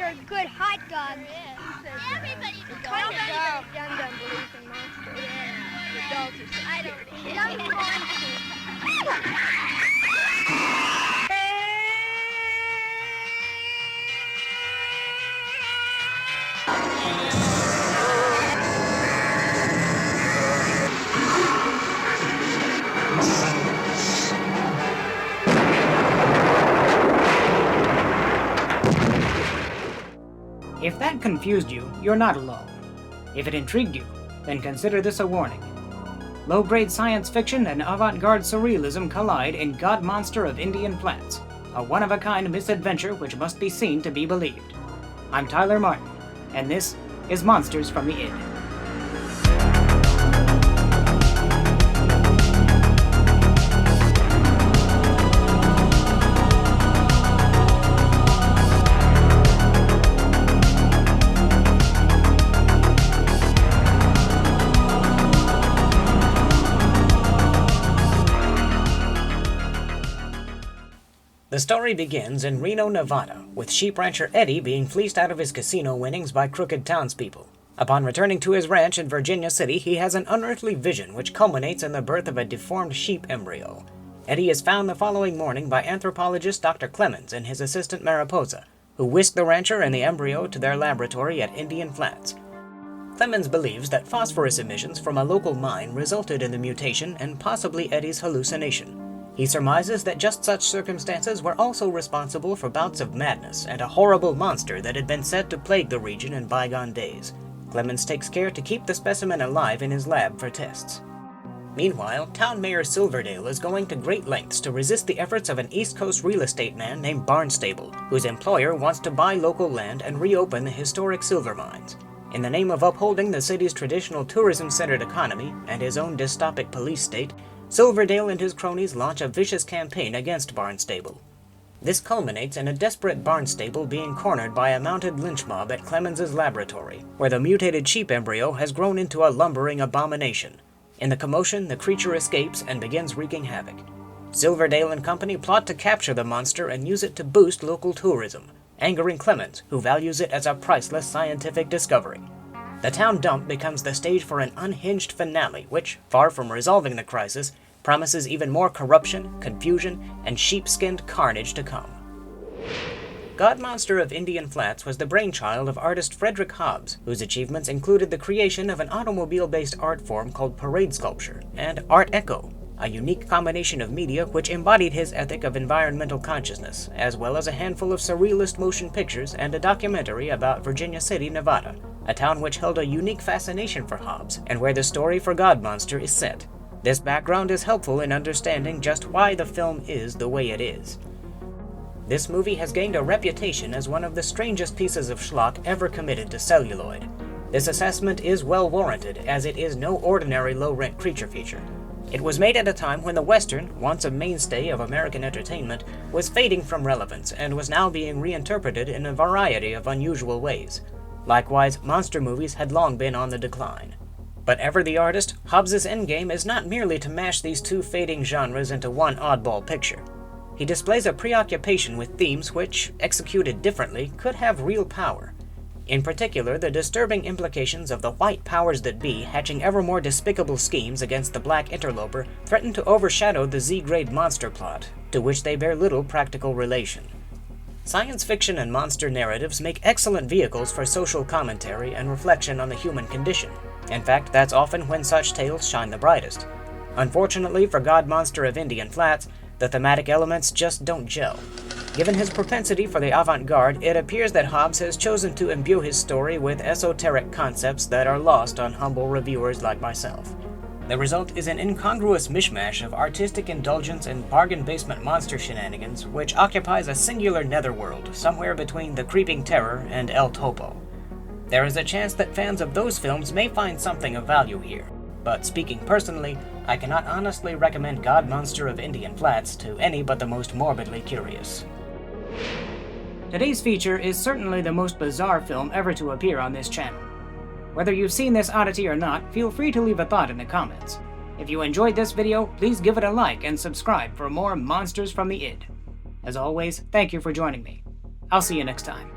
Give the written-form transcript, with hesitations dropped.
are good hot dogs. Everybody Young don't believe in monsters. Yeah. Adults are so I don't believe Young it. monsters. If that confused you, you're not alone. If it intrigued you, then consider this a warning. Low-grade science fiction and avant-garde surrealism collide in GODMONSTER of Indian Flats, a one-of-a-kind misadventure which must be seen to be believed. I'm Tyler Martin, and this is Monsters from the Id. The story begins in Reno, Nevada, with sheep rancher Eddie being fleeced out of his casino winnings by crooked townspeople. Upon returning to his ranch in Virginia City, he has an unearthly vision which culminates in the birth of a deformed sheep embryo. Eddie is found the following morning by anthropologist Dr. Clemens and his assistant Mariposa, who whisk the rancher and the embryo to their laboratory at Indian Flats. Clemens believes that phosphorus emissions from a local mine resulted in the mutation and possibly Eddie's hallucination. He surmises that just such circumstances were also responsible for bouts of madness and a horrible monster that had been said to plague the region in bygone days. Clemens takes care to keep the specimen alive in his lab for tests. Meanwhile, Town Mayor Silverdale is going to great lengths to resist the efforts of an East Coast real estate man named Barnstable, whose employer wants to buy local land and reopen the historic silver mines. In the name of upholding the city's traditional tourism-centered economy and his own dystopic police state, Silverdale and his cronies launch a vicious campaign against Barnstable. This culminates in a desperate Barnstable being cornered by a mounted lynch mob at Clemens's laboratory, where the mutated sheep embryo has grown into a lumbering abomination. In the commotion, the creature escapes and begins wreaking havoc. Silverdale and company plot to capture the monster and use it to boost local tourism, angering Clemens, who values it as a priceless scientific discovery. The town dump becomes the stage for an unhinged finale which, far from resolving the crisis, promises even more corruption, confusion, and sheep-skinned carnage to come. GODMONSTER of Indian Flats was the brainchild of artist Frederick Hobbs, whose achievements included the creation of an automobile-based art form called parade sculpture, and Art Echo, a unique combination of media which embodied his ethic of environmental consciousness, as well as a handful of surrealist motion pictures and a documentary about Virginia City, Nevada, a town which held a unique fascination for Hobbs, and where the story for GODMONSTER is set. This background is helpful in understanding just why the film is the way it is. This movie has gained a reputation as one of the strangest pieces of schlock ever committed to celluloid. This assessment is well warranted, as it is no ordinary low-rent creature feature. It was made at a time when the Western, once a mainstay of American entertainment, was fading from relevance and was now being reinterpreted in a variety of unusual ways. Likewise, monster movies had long been on the decline. But ever the artist, Hobbs's endgame is not merely to mash these two fading genres into one oddball picture. He displays a preoccupation with themes which, executed differently, could have real power. In particular, the disturbing implications of the white powers that be hatching ever more despicable schemes against the black interloper threaten to overshadow the Z-grade monster plot, to which they bear little practical relation. Science fiction and monster narratives make excellent vehicles for social commentary and reflection on the human condition. In fact, that's often when such tales shine the brightest. Unfortunately for GODMONSTER of Indian Flats, the thematic elements just don't gel. Given his propensity for the avant-garde, it appears that Hobbs has chosen to imbue his story with esoteric concepts that are lost on humble reviewers like myself. The result is an incongruous mishmash of artistic indulgence and bargain basement monster shenanigans, which occupies a singular netherworld somewhere between The Creeping Terror and El Topo. There is a chance that fans of those films may find something of value here, but speaking personally, I cannot honestly recommend GODMONSTER of Indian Flats to any but the most morbidly curious. Today's feature is certainly the most bizarre film ever to appear on this channel. Whether you've seen this oddity or not, feel free to leave a thought in the comments. If you enjoyed this video, please give it a like and subscribe for more Monsters from the Id. As always, thank you for joining me. I'll see you next time.